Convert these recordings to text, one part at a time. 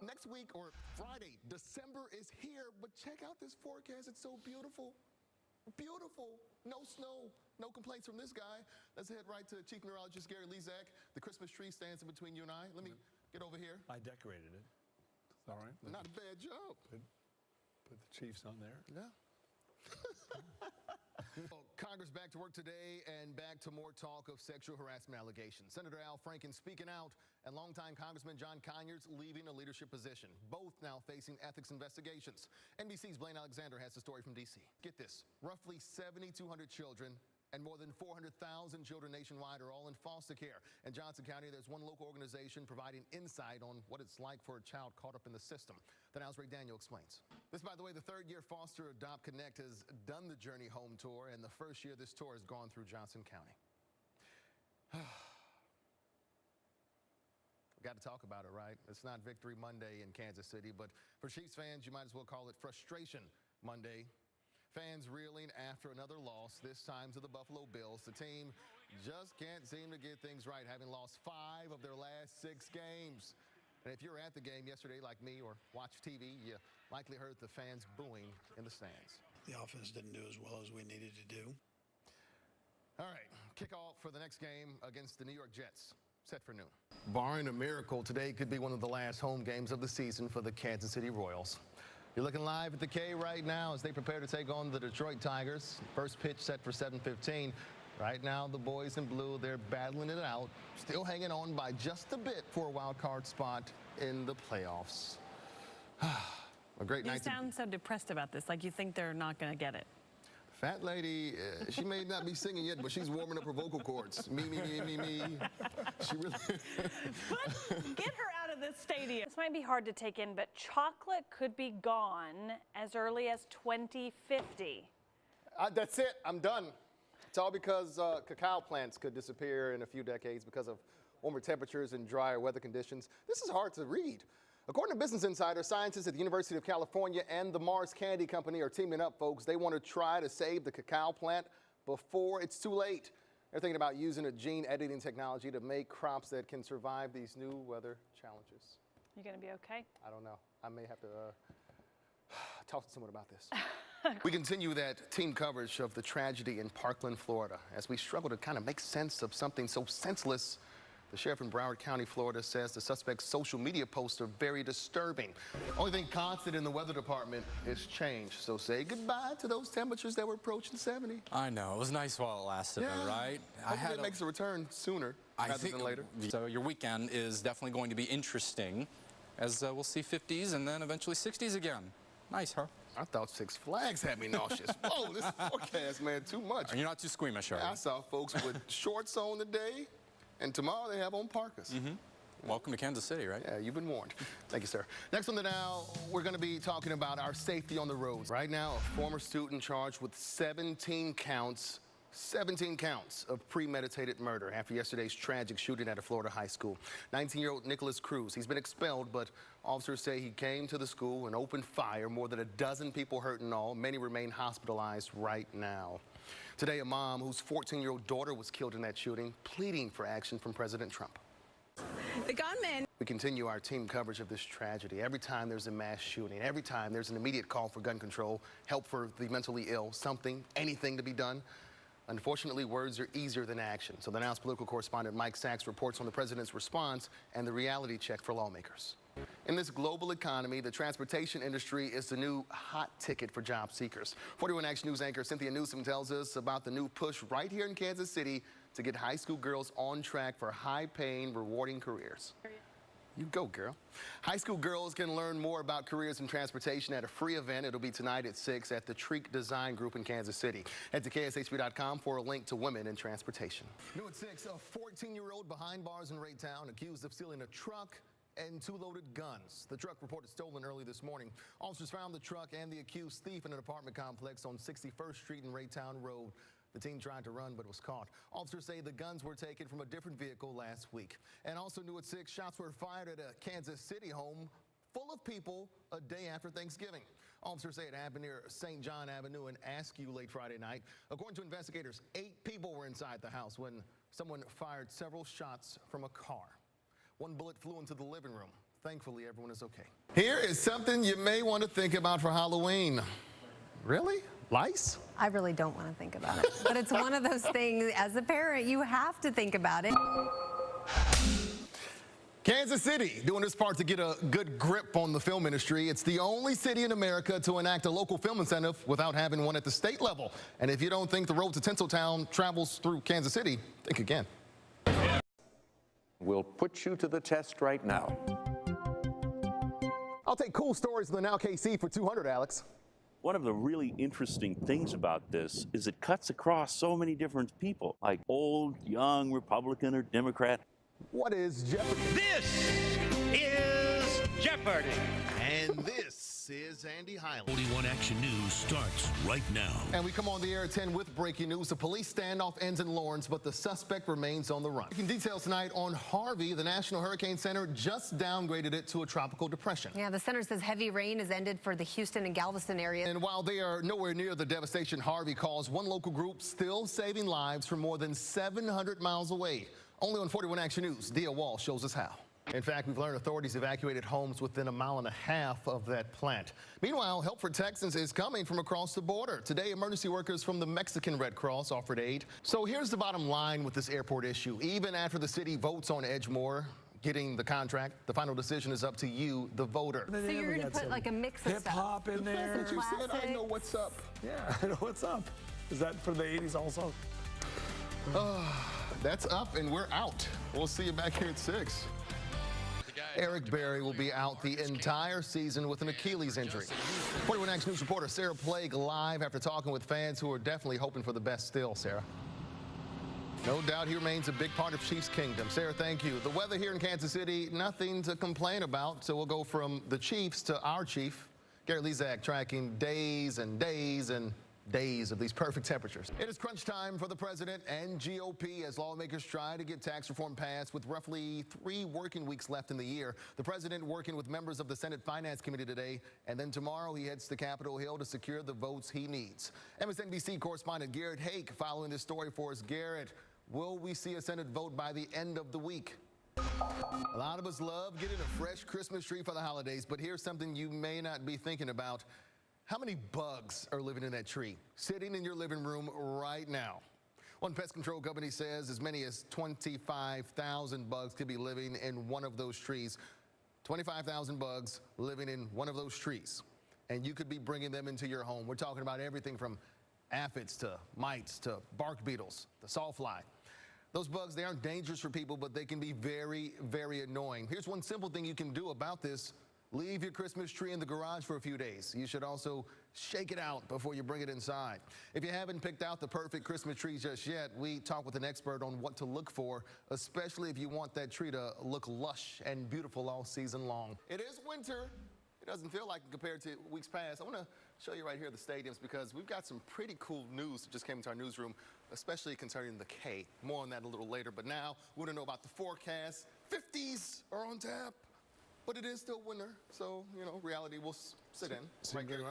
Next week, or Friday, December is here, but check out this forecast. It's so beautiful. Beautiful. No snow. No complaints from this guy. Let's head right to Chief Meteorologist Gary Lezak. The Christmas tree stands in between you and I. Let me get over here. I decorated it. It's all right. Not a bad job. Put the Chiefs on there. Yeah. Well, Congress back to work today and back to more talk of sexual harassment allegations. Senator Al Franken speaking out, and longtime Congressman John Conyers leaving a leadership position. Both now facing ethics investigations. NBC's Blaine Alexander has the story from D.C. Get this, roughly 7,200 children and more than 400,000 children nationwide are all in foster care. In Johnson County, there's one local organization providing insight on what it's like for a child caught up in the system. The Now's Ray Daniel explains. This, by the way, the third year Foster Adopt Connect has done the Journey Home Tour, and the first year this tour has gone through Johnson County. We've got to talk about it, right? It's not Victory Monday in Kansas City, but for Chiefs fans, you might as well call it Frustration Monday. Fans reeling after another loss, this time to the Buffalo Bills. The team just can't seem to get things right, having lost 5 of their last 6 games. And if you were at the game yesterday like me or watched TV, you likely heard the fans booing in the stands. The offense didn't do as well as we needed to do. All right, kickoff for the next game against the New York Jets, set for noon. Barring a miracle, today could be one of the last home games of the season for the Kansas City Royals. You're looking live at the K right now as they prepare to take on the Detroit Tigers. First pitch set for 7:15. Right now, the boys in blue, they're battling it out, still hanging on by just a bit for a wild card spot in the playoffs. A great night. You sound so depressed about this, like you think they're not going to get it. Fat lady, she may not be singing yet, but she's warming up her vocal cords. Me. She really... Get her out of this stadium. This might be hard to take in, but chocolate could be gone as early as 2050. That's it. I'm done. It's all because cacao plants could disappear in a few decades because of warmer temperatures and drier weather conditions. This is hard to read. According to Business Insider, scientists at the University of California and the Mars Candy Company are teaming up, folks. They want to try to save the cacao plant before it's too late. They're thinking about using a gene editing technology to make crops that can survive these new weather challenges. You going to be okay? I don't know. I may have to talk to someone about this. We continue that team coverage of the tragedy in Parkland, Florida, as we struggle to kind of make sense of something so senseless. The sheriff in Broward County, Florida, says the suspect's social media posts are very disturbing. Only thing constant in the weather department is change. So say goodbye to those temperatures that were approaching 70. I know. It was nice while it lasted, though, right? Hopefully it makes a return sooner rather than later. So your weekend is definitely going to be interesting, as we'll see 50s and then eventually 60s again. Nice, huh? I thought Six Flags had me nauseous. Whoa, this forecast, man, too much. You're not too squeamish, are you? I saw folks with shorts on today. And tomorrow they have on parkas. Welcome to Kansas City, right? Yeah, you've been warned. Thank you, sir. Next on the Now, we're going to be talking about our safety on the roads. Right now, a former student charged with 17 counts of premeditated murder after yesterday's tragic shooting at a Florida high school. 19-year-old Nicholas Cruz, he's been expelled, but officers say he came to the school and opened fire. More than a dozen people hurt in all. Many remain hospitalized right now. Today, a mom whose 14-year-old daughter was killed in that shooting, pleading for action from President Trump. The gunman. We continue our team coverage of this tragedy. Every time there's a mass shooting, every time there's an immediate call for gun control, help for the mentally ill, something, anything to be done. Unfortunately, words are easier than action. So the Now's political correspondent Mike Sachs reports on the president's response and the reality check for lawmakers. In this global economy, the transportation industry is the new hot ticket for job seekers. 41 Action News anchor Cynthia Newsom tells us about the new push right here in Kansas City to get high school girls on track for high-paying, rewarding careers. You go, girl. High school girls can learn more about careers in transportation at a free event. It'll be tonight at 6 at the Treek Design Group in Kansas City. Head to kshb.com for a link to women in transportation. New at 6, a 14-year-old behind bars in Raytown accused of stealing a truck and 2 loaded guns. The truck reported stolen early this morning. Officers found the truck and the accused thief in an apartment complex on 61st Street and Raytown Road. The team tried to run but was caught. Officers say the guns were taken from a different vehicle last week. And also new at 6, shots were fired at a Kansas City home full of people a day after Thanksgiving. Officers say it happened near St. John Avenue in Askew late Friday night. According to investigators, 8 people were inside the house when someone fired several shots from a car. 1 bullet flew into the living room. Thankfully, everyone is okay. Here is something you may want to think about for Halloween. Really? Lice? I really don't want to think about it. But it's one of those things, as a parent, you have to think about it. Kansas City doing its part to get a good grip on the film industry. It's the only city in America to enact a local film incentive without having one at the state level. And if you don't think the road to Tinseltown travels through Kansas City, think again. We'll put you to the test right now. I'll take cool stories from the Now KC for 200, Alex. One of the really interesting things about this is it cuts across so many different people, like old, young, Republican, or Democrat. What is Jeopardy? This is Jeopardy! And this is Andy Highland. 41 Action News starts right now. And we come on the air at 10 with breaking news. The police standoff ends in Lawrence, but the suspect remains on the run. Breaking details tonight on Harvey. The National Hurricane Center just downgraded it to a tropical depression. Yeah, the center says heavy rain has ended for the Houston and Galveston area. And while they are nowhere near the devastation Harvey caused, one local group still saving lives from more than 700 miles away. Only on 41 Action News, Dia Wall shows us how. In fact, we've learned authorities evacuated homes within a mile and a half of that plant. Meanwhile, help for Texans is coming from across the border. Today, emergency workers from the Mexican Red Cross offered aid. So here's the bottom line with this airport issue. Even after the city votes on Edgemoor getting the contract, the final decision is up to you, the voter. So you're going to put like a mix of hip hop in there. That's what you said. I know what's up. Yeah, I know what's up. Is that for the 80s also? That's up and we're out. We'll see you back here at 6. Eric Berry will be out the entire season with an Achilles injury. 41 Action News reporter Sarah Plague live after talking with fans who are definitely hoping for the best still, Sarah. No doubt he remains a big part of Chiefs Kingdom. Sarah, thank you. The weather here in Kansas City, nothing to complain about. So we'll go from the Chiefs to our chief, Garrett Lezak, tracking days and days and days of these perfect temperatures. It is crunch time for the president and GOP as lawmakers try to get tax reform passed with roughly 3 working weeks left in the year. The president working with members of the Senate Finance Committee today, and then tomorrow he heads to Capitol Hill to secure the votes he needs. MSNBC correspondent Garrett Hake following this story for us. Garrett, will we see a Senate vote by the end of the week? A lot of us love getting a fresh Christmas tree for the holidays, but here's something you may not be thinking about. How many bugs are living in that tree, sitting in your living room right now? One pest control company says as many as 25,000 bugs could be living in one of those trees. 25,000 bugs living in one of those trees. And you could be bringing them into your home. We're talking about everything from aphids to mites to bark beetles, the sawfly. Those bugs, they aren't dangerous for people, but they can be very, very annoying. Here's one simple thing you can do about this. Leave your Christmas tree in the garage for a few days. You should also shake it out before you bring it inside. If you haven't picked out the perfect Christmas tree just yet, we talk with an expert on what to look for, especially if you want that tree to look lush and beautiful all season long. It is winter. It doesn't feel like it compared to weeks past. I want to show you right here the stadiums because we've got some pretty cool news that just came into our newsroom, especially concerning the K. More on that a little later. But now we want to know about the forecast. 50s are on tap. But it is still winter, so, you know, reality will sit in. Right, Gary,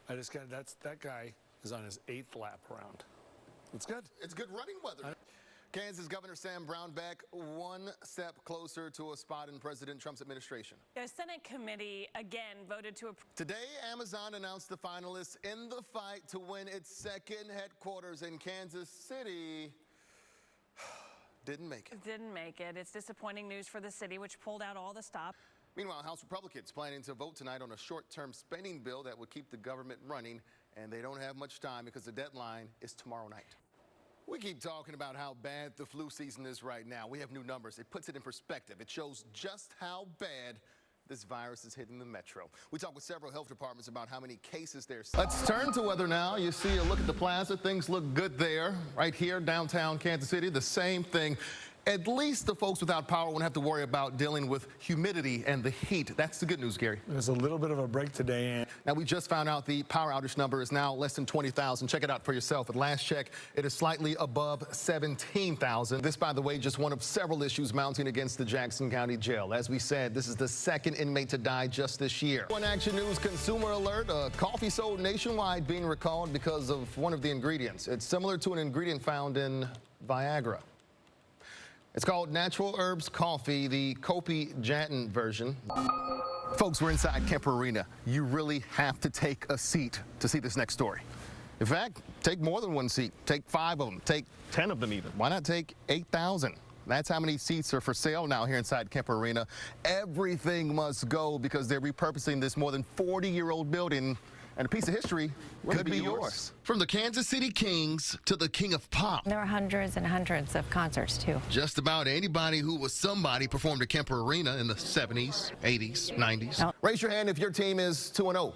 I just got, that guy is on his 8th lap round. It's good. It's good running weather. Kansas Governor Sam Brownback one step closer to a spot in President Trump's administration. A Senate committee again voted to approve. Today, Amazon announced the finalists in the fight to win its second headquarters in Kansas City. Didn't make it. Didn't make it. It's disappointing news for the city, which pulled out all the stops. Meanwhile, House Republicans planning to vote tonight on a short-term spending bill that would keep the government running, and they don't have much time because the deadline is tomorrow night. We keep talking about how bad the flu season is right now. We have new numbers. It puts it in perspective. It shows just how bad this virus is hitting the metro. We talked with several health departments about how many cases there's. Let's turn to weather now. You see a look at the plaza. Things look good there. Right here, downtown Kansas City, the same thing. At least the folks without power won't have to worry about dealing with humidity and the heat. That's the good news, Gary. There's a little bit of a break today. Now, we just found out the power outage number is now less than 20,000. Check it out for yourself. At last check, it is slightly above 17,000. This, by the way, just one of several issues mounting against the Jackson County Jail. As we said, this is the second inmate to die just this year. One Action News consumer alert, a coffee sold nationwide being recalled because of one of the ingredients. It's similar to an ingredient found in Viagra. It's called Natural Herbs Coffee, the Kopi Janton version. Folks, we're inside Kemper Arena. You really have to take a seat to see this next story. In fact, take more than one seat. Take 5 of them. Take 10 of them even. Why not take 8,000? That's how many seats are for sale now here inside Kemper Arena. Everything must go because they're repurposing this more than 40-year-old building, and a piece of history could be yours. From the Kansas City Kings to the King of Pop. There are hundreds and hundreds of concerts, too. Just about anybody who was somebody performed at Kemper Arena in the 70s, 80s, 90s. Raise your hand if your team is 2-0.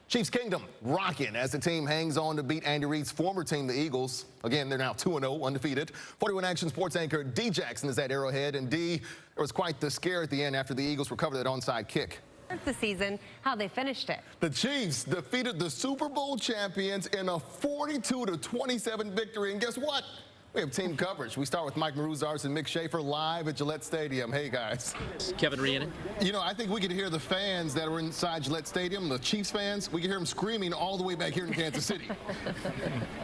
Chiefs Kingdom rocking as the team hangs on to beat Andy Reid's former team, the Eagles. Again, they're now 2-0, undefeated. 41 Action Sports anchor D. Jackson is at Arrowhead. And D, there was quite the scare at the end after the Eagles recovered that onside kick. The season, how they finished it. The Chiefs defeated the Super Bowl champions in a 42-27 victory. And guess what? We have team coverage. We start with Mike Maruzars and Mick Schaefer live at Gillette Stadium. Hey, guys. Kevin Rhiannon. You know, I think we could hear the fans that were inside Gillette Stadium, the Chiefs fans. We could hear them screaming all the way back here in Kansas City.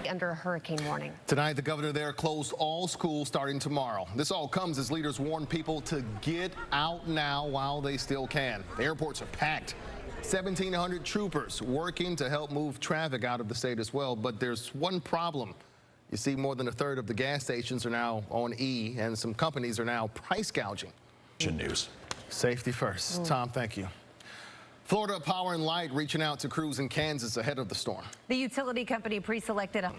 Under a hurricane warning. Tonight, the governor there closed all schools starting tomorrow. This all comes as leaders warn people to get out now while they still can. The airports are packed. 1,700 troopers working to help move traffic out of the state as well. But there's one problem. You see, more than a third of the gas stations are now on E, and some companies are now price gouging. News. Safety first. Tom, thank you. Florida Power and Light reaching out to crews in Kansas ahead of the storm. The utility company pre-selected a...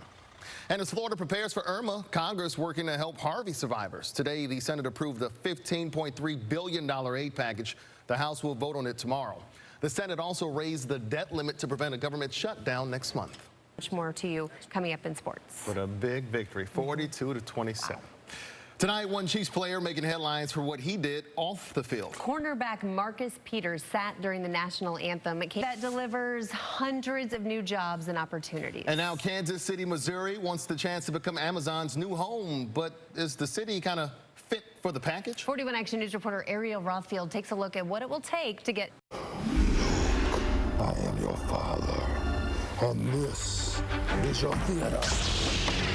And as Florida prepares for Irma, Congress working to help Harvey survivors. Today, the Senate approved a $15.3 billion aid package. The House will vote on it tomorrow. The Senate also raised the debt limit to prevent a government shutdown next month. Much more to you coming up in sports. But a big victory, 42-27. Tonight, one Chiefs player making headlines for what he did off the field. Cornerback Marcus Peters sat during the national anthem. That delivers hundreds of new jobs and opportunities. And now Kansas City, Missouri wants the chance to become Amazon's new home. But is the city kind of fit for the package? 41 Action News reporter Ariel Rothfield takes a look at what it will take to get... I am your father, and this is your theater.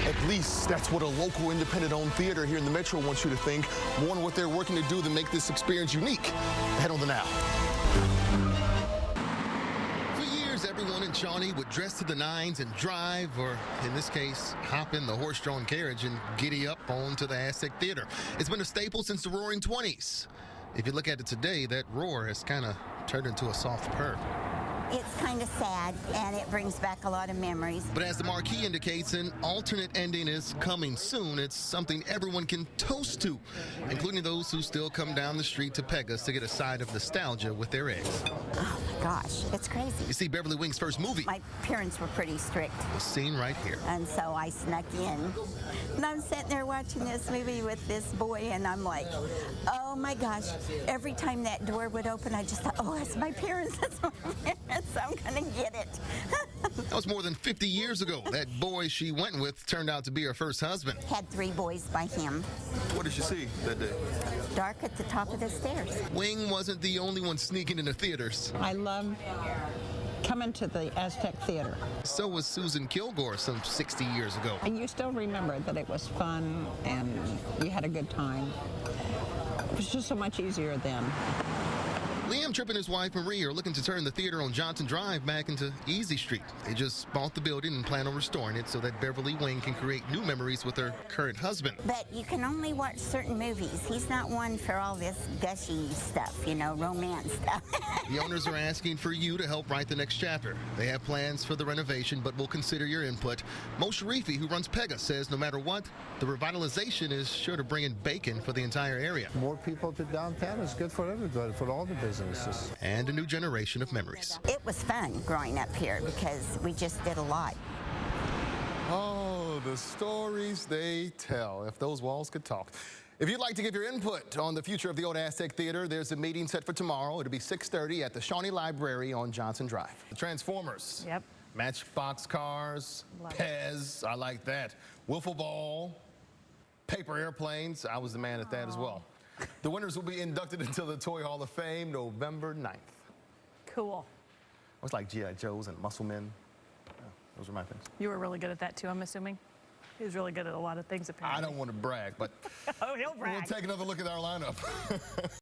At least that's what a local independent-owned theater here in the Metro wants you to think. More on what they're working to do to make this experience unique. Head on the Now. For years, everyone in Shawnee would dress to the nines and drive, or in this case, hop in the horse-drawn carriage and giddy up onto the Aztec Theater. It's been a staple since the Roaring 20s. If you look at it today, that roar has kind of turned into a soft purr. It's kind of sad, and it brings back a lot of memories. But as the marquee indicates, an alternate ending is coming soon. It's something everyone can toast to, including those who still come down the street to Pegasus to get a side of nostalgia with their eggs. Oh my gosh, it's crazy. You see, Beverly Wing's first movie. My parents were pretty strict. Was seen right here. And so I snuck in. And I'm sitting there watching this movie with this boy, and I'm like, oh my gosh. Every time that door would open, I just thought, oh, that's my parents, that's my parents, I'm gonna get it. That was more than 50 years ago. That boy she went with turned out to be her first husband. Had 3 boys by him. What did she see that day? Dark at the top of the stairs. Wing wasn't the only one sneaking into theaters. I love coming to the Aztec Theater. So was Susan Kilgore some 60 years ago. And you still remember that it was fun and you had a good time. It was just so much easier then. Liam Tripp and his wife Marie are looking to turn the theater on Johnson Drive back into Easy Street. They just bought the building and plan on restoring it so that Beverly Wing can create new memories with her current husband. But you can only watch certain movies. He's not one for all this gushy stuff, you know, romance stuff. The owners are asking for you to help write the next chapter. They have plans for the renovation, but will consider your input. Mo Sharifi, who runs Pega, says no matter what, the revitalization is sure to bring in bacon for the entire area. More people to downtown is good for everybody, for all the businesses. And a new generation of memories. It was fun growing up here because we just did a lot. Oh, the stories they tell, if those walls could talk. If you'd like to give your input on the future of the old Aztec Theater, there's a meeting set for tomorrow. It'll be 6:30 at the Shawnee Library on Johnson Drive. The Transformers. Yep. Matchbox cars, Pez, I like that. Wiffle ball, paper airplanes. I was the man at that as well. The winners will be inducted into the Toy Hall of Fame November 9th. Cool. I was like G.I. Joes and Muscle Men. Yeah, those are my things. You were really good at that too, I'm assuming. He's really good at a lot of things, apparently. I don't want to brag, but Oh, he'll brag. we'll take another look at our lineup.